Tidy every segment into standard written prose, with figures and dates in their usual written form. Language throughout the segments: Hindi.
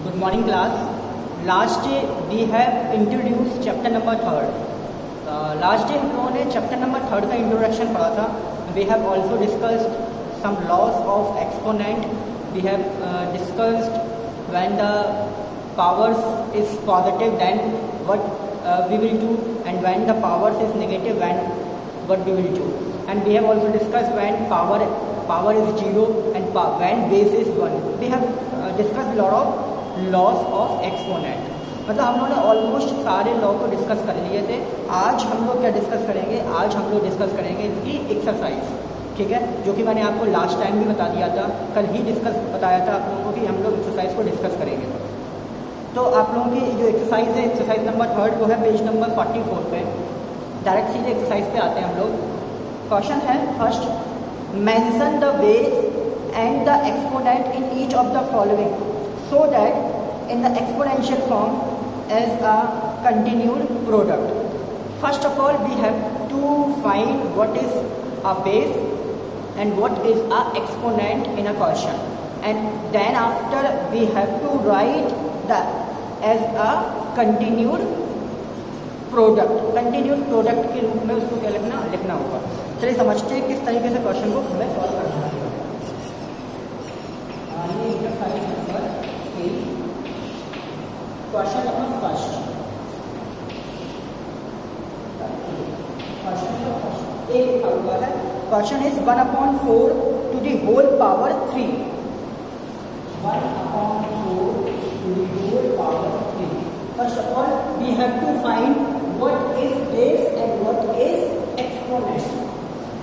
Good morning class. Last day we have introduced chapter number 3rd. Last day हम लोगों ने chapter number 3rd का introduction पढ़ा था. We have also discussed some laws of exponent. We have discussed when the powers is positive then what we will do, and when the powers is negative when what we will do. And we have also discussed when power is 0 and when base is 1. We have discussed lot of loss of exponent. मतलब हम लोगों ने ऑलमोस्ट सारे लॉ को डिस्कस कर लिए थे. आज हम लोग क्या डिस्कस करेंगे? आज हम लोग डिस्कस करेंगे इनकी एक्सरसाइज. ठीक है, जो कि मैंने आपको लास्ट टाइम भी बता दिया था, कल ही डिस्कस बताया था आप लोगों को कि हम लोग एक्सरसाइज को डिस्कस करेंगे. तो आप लोगों की जो एक्सरसाइज है, एक्सरसाइज नंबर 3 वो है पेज नंबर 44 पे. डायरेक्ट सीधे एक्सरसाइज पे आते हैं हम लोग. क्वेश्चन है first, mention the base and the exponent in each of the following so that in the exponential form as a continued product. First of all, we have to find what is a base and what is a exponent in a question, and then after we have to write the as a continued product. Continued product के रूप में उसको क्या लिखना होगा. चलिए समझते हैं किस तरीके से क्वेश्चन को हमें सॉल्व करना है. ये exercise number question number first. एक लिखा हुआ है. Question is 1/4 to the whole power 3. 1/4 to the whole power 3. First of all we have to find what is base and what is exponent.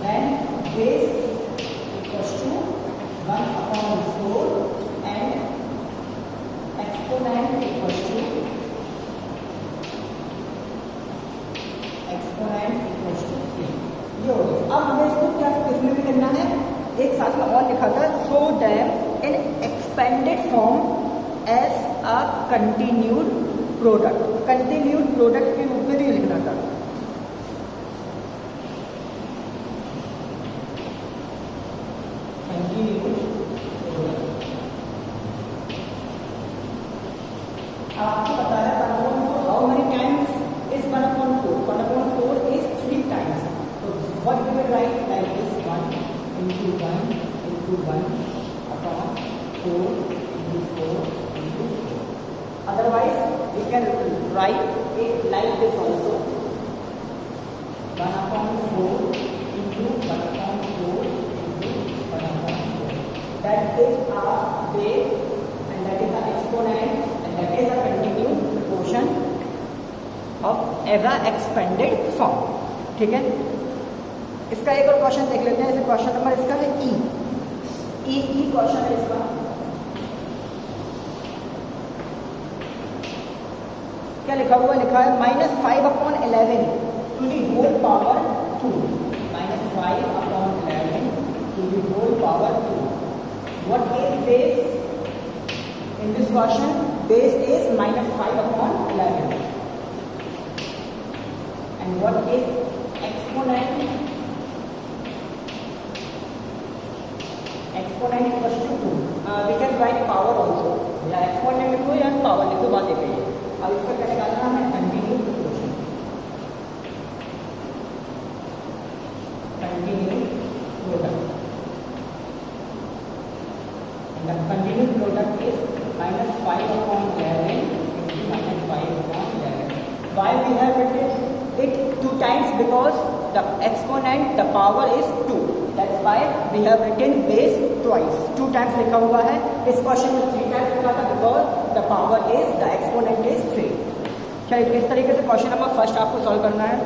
Then base equals to 1/4 and exponent equals to 3. ये हो गया. अब हमें इसको क्या किसमें भी करना है, एक साथ में और लिखा था. So that in expanded form as a continued product. Continued product के रूप में भी लिखना था. आपको पता है 1/4 how many times is 1/4. 1/4 is 3 times. तो what we will write like this 1 into 1 into 1 upon 4 into 4 into 4. Otherwise we can write it like this also. 1/4 into 1/4 into 1/4. That is our base and that is our exponent. That is a continued proportion of as a expanded form. ठीक है, इसका एक और क्वेश्चन देख लेते हैं. जैसे क्वेश्चन नंबर इसका है ई क्वेश्चन है इसका. क्या लिखा हुआ? लिखा है -5/11 to the whole power 2. -5/11 to the whole power 2. What is base in this question? Base is -5/11. And what is exponent? Exponent equals to 2. We can write power also. या exponent लिखो या power लिखो, बात एक ही है. अब इसका क्या निकालना है? Continued product. Continued product. And the continued product is -5/11 into -5/11. Why we have written it 2 times? Because the exponent, the power is 2. That's why we have written base twice. 2 times लिखा हुआ है. इस क्वेश्चन में 3 times लिखा था because the power is, the exponent is 3. चलिए इस तरीके से क्वेश्चन नंबर फर्स्ट आपको सॉल्व करना है.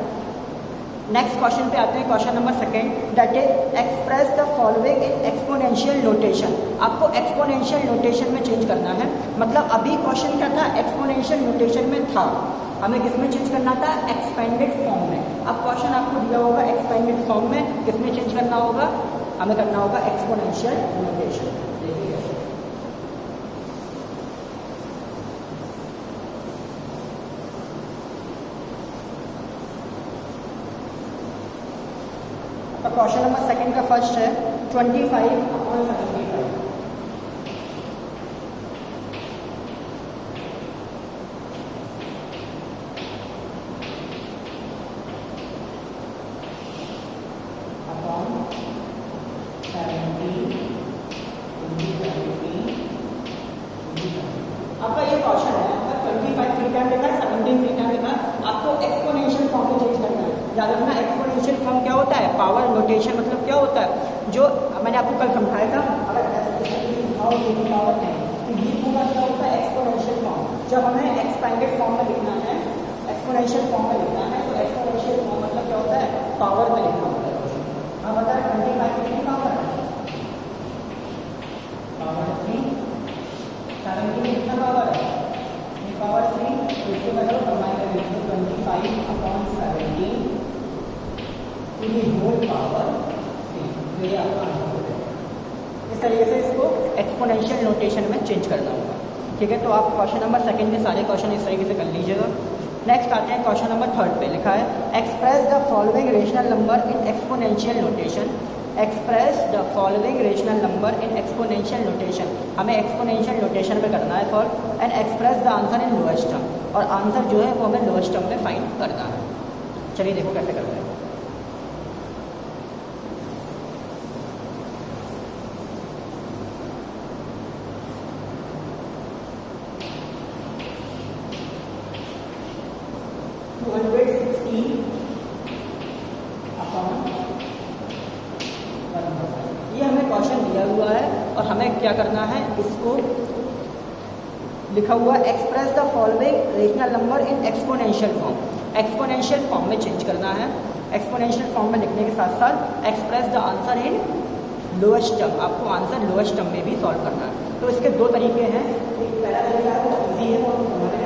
नेक्स्ट क्वेश्चन पे आते हैं. Question number second, that is express the following in exponential notation. आपको एक्सपोनेंशियल नोटेशन में चेंज करना है. मतलब अभी क्वेश्चन क्या था? एक्सपोनेंशियल नोटेशन में था. हमें किस में चेंज करना था? एक्सपेंडेड फॉर्म में. अब क्वेश्चन आपको दिया होगा एक्सपेंडेड फॉर्म में, किस में चेंज करना होगा? हमें करना होगा एक्सपोनेंशियल नोटेशन. तो क्वेश्चन नंबर सेकंड का फर्स्ट है 25/75. आपका ये क्वेश्चन है, अगर 25 3 टाइम लिखा है, 17 3 टाइम लिखा है, आपको एक्सपोनेंशियल फॉर्म में चेंज करना है। याद रखना एक्सपोनेंशियल फॉर्म क्या होता है, पावर नोटेशन मतलब क्या होता है, जो मैंने आपको कल समझाया था, अगर पावर है तो ये पूरा क्या होता है एक्सपोनेंशियल फॉर्म। जब हमें एक्सपेंडेड फॉर्म में लिखना है, एक्सपोनेंशियल फॉर्म में लिखना है, तो एक्सपोनेंशियल फॉर्म मतलब क्या होता है, पावर में लिखना होता है। अब बता 25 कितनी पावर है, पावर 3, 17 कितना पावर है, पावर 3, तो इसको मैं कंबाइन कर लेते हैं 25/17 टू द होल पावर 3, तो ये आपका आंसर हो जाएगा। इस तरीके से इसको एक्सपोनेंशियल नोटेशन में चेंज करना होगा, ठीक है। तो आप क्वेश्चन नंबर सेकंड के सारे क्वेश्चन इस तरीके से कर लीजिएगा। नेक्स्ट आते हैं क्वेश्चन नंबर थर्ड पे, लिखा है express the following rational number in exponential notation. Express the following rational number in exponential notation, हमें एक्सपोनेंशियल नोटेशन में करना है solve, and express the answer in lowest term, और आंसर जो है वो हमें लोएस्ट टर्म में फाइंड करना है। चलिए देखो कैसे करते हैं। ये हमें क्वेश्चन दिया हुआ है और हमें क्या करना है, इसको लिखा हुआ है express the following rational number in exponential form. Exponential form में चेंज करना है। एक्सपोनेंशियल फॉर्म में लिखने के साथ साथ express the answer in lowest term, आपको आंसर लोएस्ट टर्म में भी सॉल्व करना है। तो इसके दो तरीके हैं, एक पहला तरीका है वो इजी है, और हमारे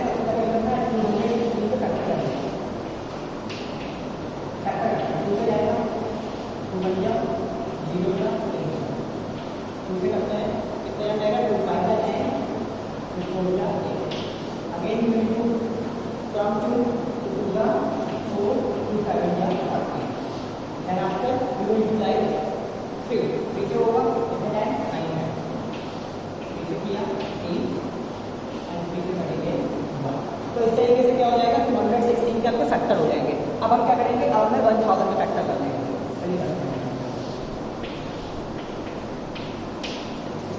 तो इस तरीके से क्या हो जाएगा, 216 के आपको फैक्टर हो जाएंगे। अब हम क्या करेंगे, अब हमें 1000 में फैक्टर कर देंगे।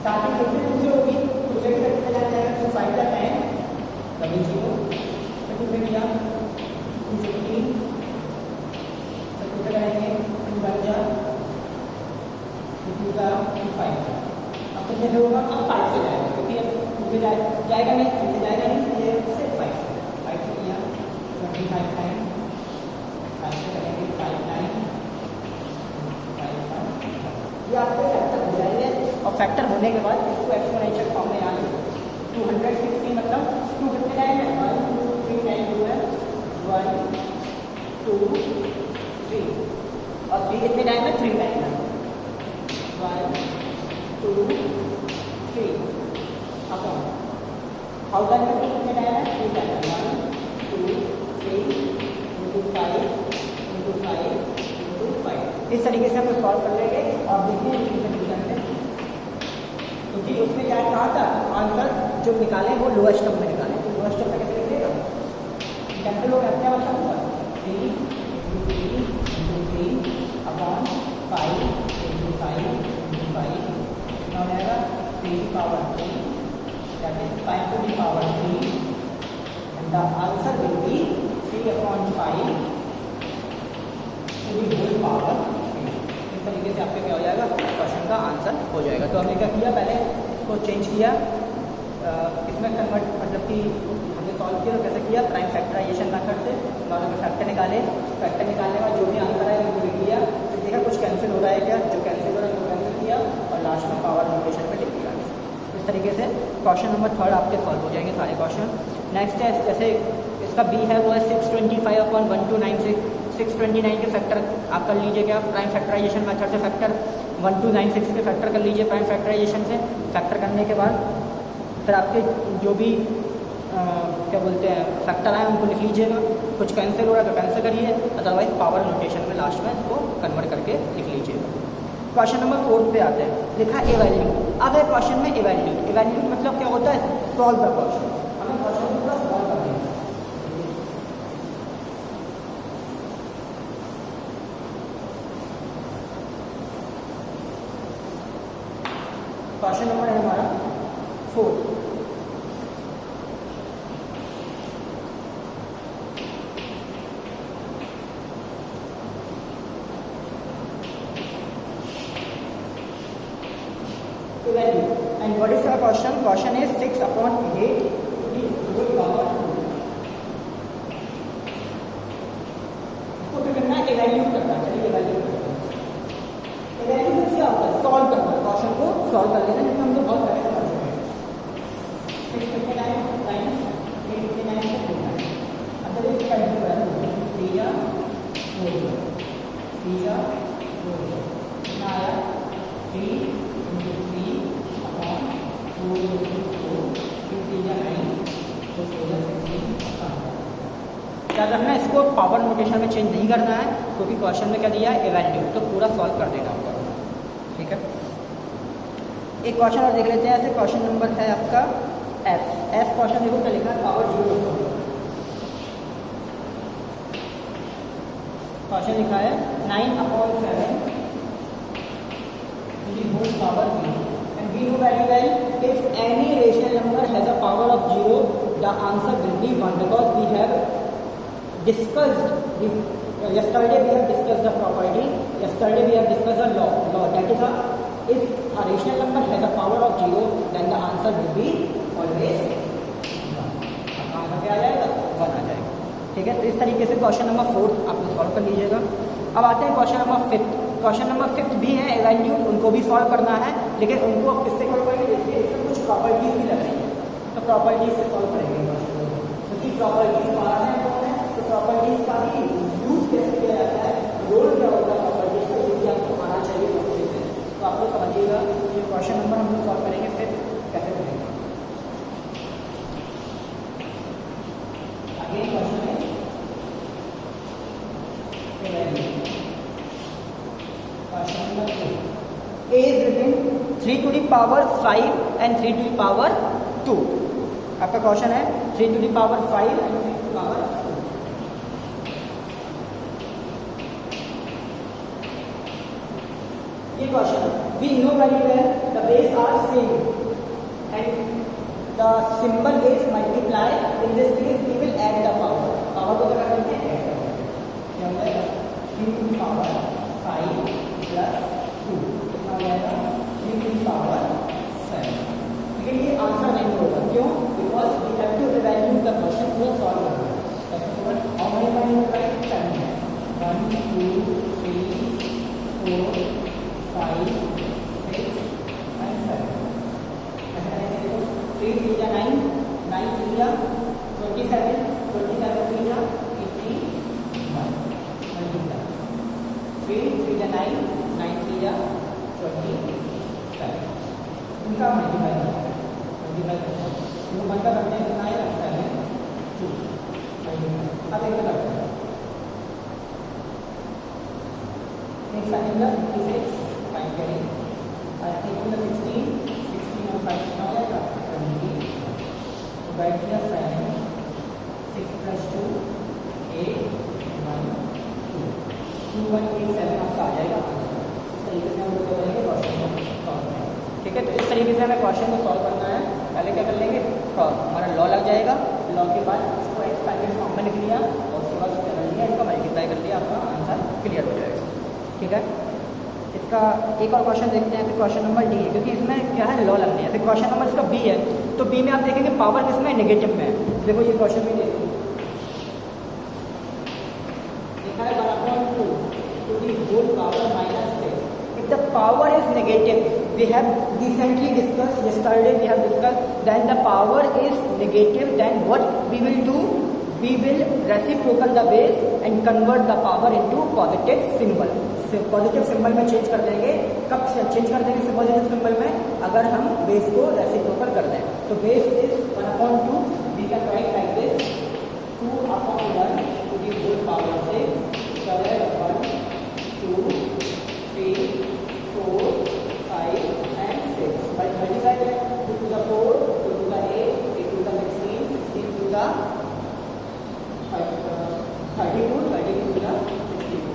स्टार्टिंग फिर से 2 से होगी, 2 से कितना जाएगा, 2 5 का 10 कभी 0, फिर 2 से किया 216, फिर 2 से करेंगे 2 बन जा 2 का 5, अब कितने से होगा, अब 5 से जाएगा, क्योंकि अब 2 से जाएगा नहीं, 3 से जाएगा नहीं, इसलिए सिर्फ 5 से किया 25 टाइम, 5 से करेंगे 5 टाइम 5, ये आपके फैक्टर हो जाएंगे। और फैक्टर होने के बाद इसको एक्सपोनेंशियल फॉर्म में याद रखो, 260 मतलब 2 कितने टाइम है, 1 2 3 टाइम 2 है, 1 2 3, और 3 कितने टाइम है, 3 टाइम है, 1 2 3 अपॉन हाउ टाइम है, कितने टाइम है, 3 टाइम है, 1 2 3 इंटू 5 इंटू 5 इंटू 5। इस तरीके से हम सॉल्व कर लेंगे। और देखिए क्योंकि उसमें क्या कहा था, आंसर जो निकाले वो लोएस्ट टर्म में निकाले, तो लोएस्ट टर्म में कैसे लिखेगा, कैंसिल हो गया, क्या बचा हुआ 3 इंटू 3 अपॉन 5 इंटू 5 इंटू 5, कितना हो जाएगा 3 की power 3, that is 5 to the power 3, and the answer will be 3/5 to the whole power 3। इस तरीके से आपके क्या हो जाएगा, क्वेश्चन का आंसर हो जाएगा। तो हमने क्या किया, पहले इसको चेंज किया, इसमें कन्वर्ट मतलब कि हमने सॉल्व किया, तो कैसे किया, प्राइम फैक्टराइजेशन मेथड से दोनों में फैक्टर निकाले, फैक्टर निकालने के बाद जो भी आंसर है वो लिख लिया, फिर देखा कुछ कैंसिल हो रहा है क्या, जो कैंसिल हो रहा है वो कैंसिल किया, और लास्ट में पावर नोटेशन में लिख दिया। इस तरीके से क्वेश्चन नंबर थर्ड आपके सॉल्व हो जाएंगे सारे क्वेश्चन। नेक्स्ट है, जैसे इसका बी है वो है 625/1296, 629 के फैक्टर आप कर लीजिए, क्या प्राइम फैक्टराइजेशन मेथड से फैक्टर 1296 के फैक्टर कर लीजिए प्राइम फैक्टराइजेशन से। फैक्टर करने के बाद फिर आपके जो भी क्या बोलते हैं फैक्टर आए उनको लिख लीजिएगा, कुछ कैंसिल हो रहा है तो कैंसिल करिए, अदरवाइज पावर नोटेशन में लास्ट में इसको कन्वर्ट करके लिख लीजिएगा। क्वेश्चन नंबर 4 पे आते हैं, लिखा एवैल्यूट। अब है क्वेश्चन में एवैल्यूट। एवैल्यूट मतलब क्या होता है, सॉल्व द क्वेश्चन, हमें क्वेश्चन को पूरा सॉल्व करना है। क्वेश्चन नंबर है हमारा 4, का क्वेश्चन इज 6/8 होल पावर 2। इसको क्या करना है, इवैल्यूएट करना है। चलिए इवैल्यूएट करते हैं। इवैल्यूएट क्या होता है, सॉल्व करना है, क्वेश्चन को सॉल्व कर लेना, जिसमें हम तो बहुत पहले समझ चुके हैं। 659 माइनस 859 से 29 अंदर एक कैंसिल करा दो, 3 या 4 3 या 4 कितना आया 3 × 3/4 3 3 या 9 तो 16 16 याद रखना। इसको पावर नोटेशन में चेंज नहीं करना है, क्योंकि क्वेश्चन में क्या दिया है, इवैल्यूएट, तो पूरा सॉल्व कर देना होगा। ठीक है, एक क्वेश्चन और देख लेते हैं। ऐसे क्वेश्चन नंबर है आपका एफ क्वेश्चन देखो क्या लिखा है, पावर 0। क्वेश्चन लिखा है 9/7 whole power b and we know very well if any rational number has a power of 0 the answer will be 1 because we have discussed yesterday we have discussed the property, yesterday we have discussed the law that is if a rational number has a power of 0 then the answer will be always 1। Answer क्या आ जाएगा, 1 आ जाएगा। ठीक है, तो इस तरीके से क्वेश्चन नंबर 4 आप लोग सॉल्व कर लीजिएगा। अब आते हैं क्वेश्चन नंबर 5। क्वेश्चन नंबर 5 भी है इवैल्यूएट, उनको भी सॉल्व करना है, लेकिन उनको अब किससे सॉल्व करेंगे, देखिए इसमें कुछ प्रॉपर्टीज भी लग रही है, तो प्रॉपर्टीज से सॉल्व करेंगे क्योंकि प्रॉपर्टीज पढ़ा है तो प्रॉपर्टीज का भी यूज कैसे किया जाता है, रोल क्या होता है प्रॉपर्टीज का, जो कि आपको आना चाहिए प्रॉपर्टीज में। तो आप लोग समझिएगा ये क्वेश्चन नंबर हम लोग सॉल्व करेंगे, फिर कैसे करेंगे। अगेन क्वेश्चन है question number 2 a is written 3 to the power 5 and 3 to the power 2। आपका क्वेश्चन है 3 to the power 5 and 3 to the power 2। ये question we know very well the base are same and the symbol is multiply, in this case we will add the power को क्या करते हैं, ऐड करते हैं। 3 to the power 5 plus 2 कितना हो जाएगा 3 to the power 7। लेकिन ये आंसर नहीं होगा, क्यों, because we have to evaluate the question पूरा सॉल्व करना है। How many times write 7 1 2 3 4 5 6 and 7 ऐसा करेंगे। देखो 3 3 या 9 9 3 या 27 27 3 या 81 मल्टीप्लाई 3 3 या 9 9 3 या 27 उनका मल्टीप्लाई करते हैं वो बनता करते हैं कितना है 7 2 मल्टीप्लाई। अब एक करते हैं नेक्स्ट सेकंड 56 5 करें आई थिंक 16 और 5 कितना हो जाएगा 20 तो बैठ गया 7 6 plus 2 8 1 2 2 1 8 7 आपका आ जाएगा। इस तरीके से हम लोग करेंगे क्वेश्चन को सॉल्व करेंगे। ठीक है, तो इस तरीके से हमें क्वेश्चन को सॉल्व करना है। पहले क्या कर लेंगे, हमारा लॉ लग जाएगा, लॉ के बाद इसको एक्सपेंडेड फॉर्म में लिख लिया और उसके बाद उसको कर लिया, इसका मल्टीप्लाई कर लिया, आपका आंसर क्लियर हो जाएगा। ठीक है, इसका एक और क्वेश्चन देखते हैं। फिर क्वेश्चन नंबर डी है, क्योंकि इसमें क्या है, लॉ लगनी है। फिर क्वेश्चन नंबर इसका बी है, तो बी में आप देखेंगे पावर किसमें, नेगेटिव में है। देखो ये क्वेश्चन भी देखो लिखा है 1/2 to the whole power -6। If the power is negative, we have recently discussed, yesterday we have discussed, then the power is negative, then what we will do, we will reciprocal the base and convert the power into positive symbol। Positive symbol में चेंज कर देंगे। कब चेंज कर देंगे पॉजिटिव सिंबल में, अगर हम बेस को रेसिप्रोकल कर दें। तो base is 1/2, we can write like this 2/1 to the whole power 6 1 2 3 4 5 and 6 by 35 2 to the 4 2 to the 8 8 to the 16 16 to the 32 32 to the 64।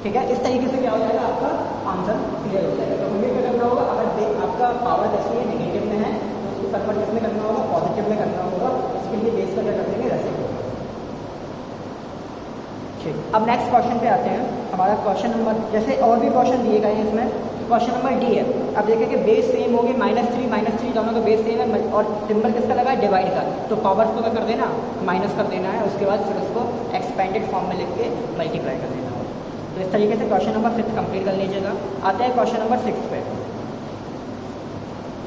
ठीक है, इस तरीके से क्या हो जाएगा, आपका आंसर क्लियर हो जाएगा। तो हमें क्या करना होगा, अगर आपका पावर जैसे ये नेगेटिव में है तो उसको कन्वर्ट किसमें करना होगा, पॉजिटिव में करना होगा। इसके लिए बेस का क्या कर देंगे, रेसिप्रोकल। ठीक, अब नेक्स्ट क्वेश्चन पे आते हैं। हमारा क्वेश्चन नंबर, जैसे और भी क्वेश्चन दिए गए हैं इसमें, क्वेश्चन नंबर डी है। अब देखें कि बेस सेम हो गए, -3 दोनों का बेस सेम है और सिंबल किसका लगा है, डिवाइड का। तो पावर्स को क्या कर देना, माइनस कर देना है, उसके बाद फिर उसको एक्सपेंडेड फॉर्म में लिख के मल्टीप्लाई कर देना है। तो इस तरीके से क्वेश्चन नंबर 6 कंप्लीट कर लीजिएगा। आते हैं क्वेश्चन नंबर 6 पे।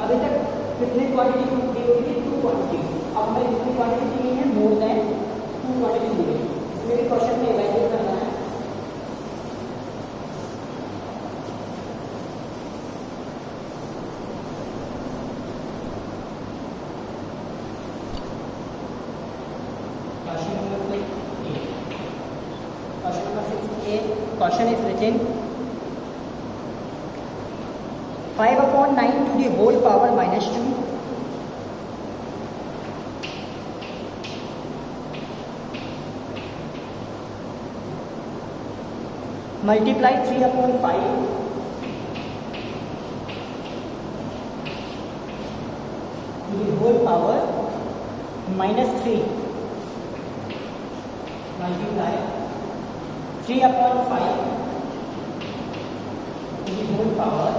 अभी तक कितनी क्वांटिटी दी हुई है, 2 क्वांटिटी। अब हमें कितनी क्वांटिटी दी है, मोर देन 2 क्वांटिटी दी है। इसमें भी क्वेश्चन में इवैल्यूएट करना है। Question is written 5/9 to the whole power -2 multiply 3/5 to the whole power -3 multiply 3/5 to the whole power।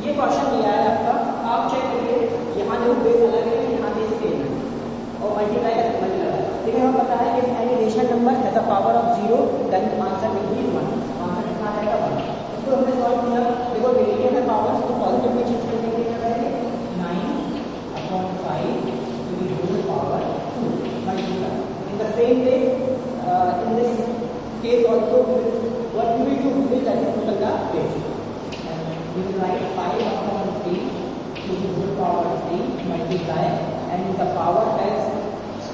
ये क्वेश्चन दिया है आपका, आप चेक करिए, यहाँ जो बेस अलग है, यहाँ बेस सेम है और मल्टीप्लाई का सिंबल लगा है। लेकिन हमें पता है कि any rational number has a power of 0 then answer will be 1। Answer कितना आएगा 1। इसको हमने सॉल्व किया। देखो नेगेटिव है पावर, तो पॉजिटिव में चेंज करने के लिए क्या करेंगे, 9/5 to the whole power 2 multiply। In the same way in this case also what we will do, we will reciprocal the base and we will write 5/3 to the whole power 3 multiply and the power has,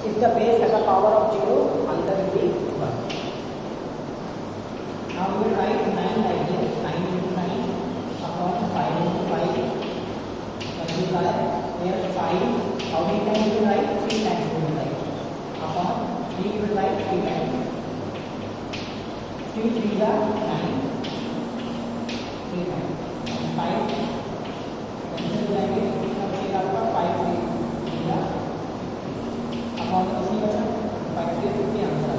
if the base has a power of 0, answer will be 1। now we will write 9 like this, 9 into 9 upon 5 into 5 multiply here 5, how many times we will write, 3 times we will write upon 3 we will write 3 times, 3 3 are 9, 3 times 5 cancel हो जाएंगे, तब बचेगा आपका 5 3 अपॉन उसी बचा 5 3 50 आंसर।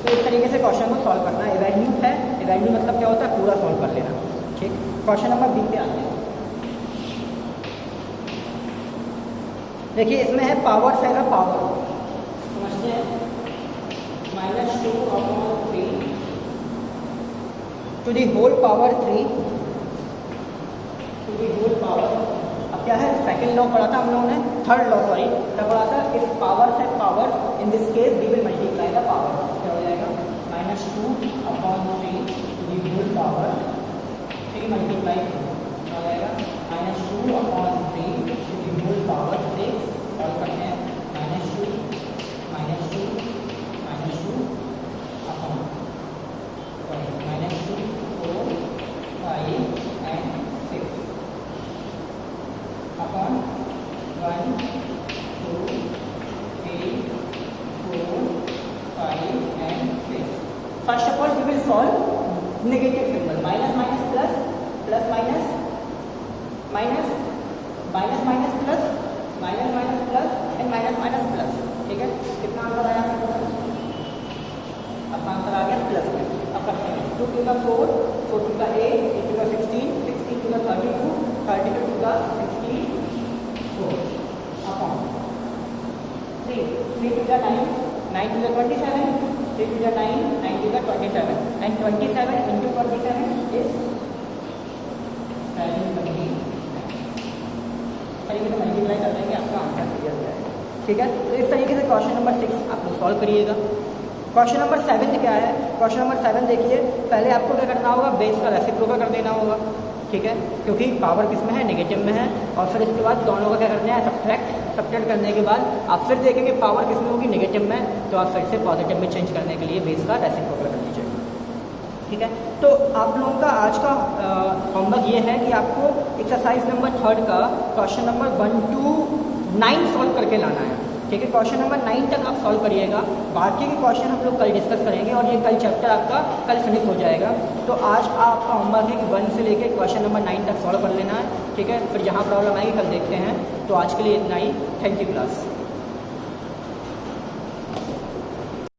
तो इस तरीके से क्वेश्चन को सॉल्व करना है। इवैल्यूट है, इवैल्यू मतलब क्या होता है, पूरा सॉल्व कर लेना। ठीक, क्वेश्चन नंबर बी पे आते हैं। देखिए इसमें है पावर से का पावर, समझते हैं, -2/3 to the whole power 3 to the whole power। अब क्या है, सेकंड लॉ पढ़ा था हम लोगों ने, थर्ड लॉ सॉरी क्या पढ़ा था, इफ पावर से power in this case we will multiply the power. क्या हो जाएगा, -2/3 to the whole power 3 multiply हो जाएगा -2/3 to the whole power 6। Solve करते हैं, -2 upon -2 4 5 and 6 upon 1 2 3 4 5 and 6। First of all we will solve negative symbol, minus minus plus, plus minus minus, minus minus plus, minus minus plus and minus minus plus। ठीक है, कितना आंसर आया आपको, अब आंसर आ गया प्लस में। अब करते हैं 2 to the 4, 4 to the 8, 8 to the 16, 16 to the 32, 32 to the 64 upon 3, 3 to the 9, 9 to the 27, 3 to the 9, 9 to the 27 and 27 into 27 is 729। तरीके से मल्टीप्लाई कर देंगे, आपका आंसर क्लियर हो जाएगा। ठीक है, तो इस तरीके से क्वेश्चन नंबर 6 आप लोग सॉल्व करिएगा। क्वेश्चन नंबर 7 क्या है, क्वेश्चन नंबर 7 देखिए, पहले आपको क्या करना होगा, बेस का रेसिप्रोकल कर देना होगा। ठीक है, क्योंकि पावर किस में है, नेगेटिव में है, और फिर इसके बाद दोनों का क्या करना है, सब्ट्रैक्ट करने के बाद आप फिर देखेंगे पावर किस में होगी, नेगेटिव में, तो आप फिर से पॉजिटिव में चेंज करने के लिए बेस का रेसिप्रोकल कर लीजिए। ठीक है, तो आप लोगों का आज का होमवर्क ये है कि आपको एक्सरसाइज नंबर 3 का क्वेश्चन नंबर 1 to 9 सॉल्व करके लाना है। ठीक है, क्वेश्चन नंबर 9 तक आप सॉल्व करिएगा, बाकी के क्वेश्चन हम लोग कल डिस्कस करेंगे और ये कल चैप्टर आपका कल फिनिश हो जाएगा। तो आज आपका होमवर्क है कि 1 से लेकर क्वेश्चन नंबर 9 तक सॉल्व कर लेना है। ठीक है, फिर जहाँ प्रॉब्लम आएगी कल देखते हैं। तो आज के लिए इतना ही, थैंक यू क्लास।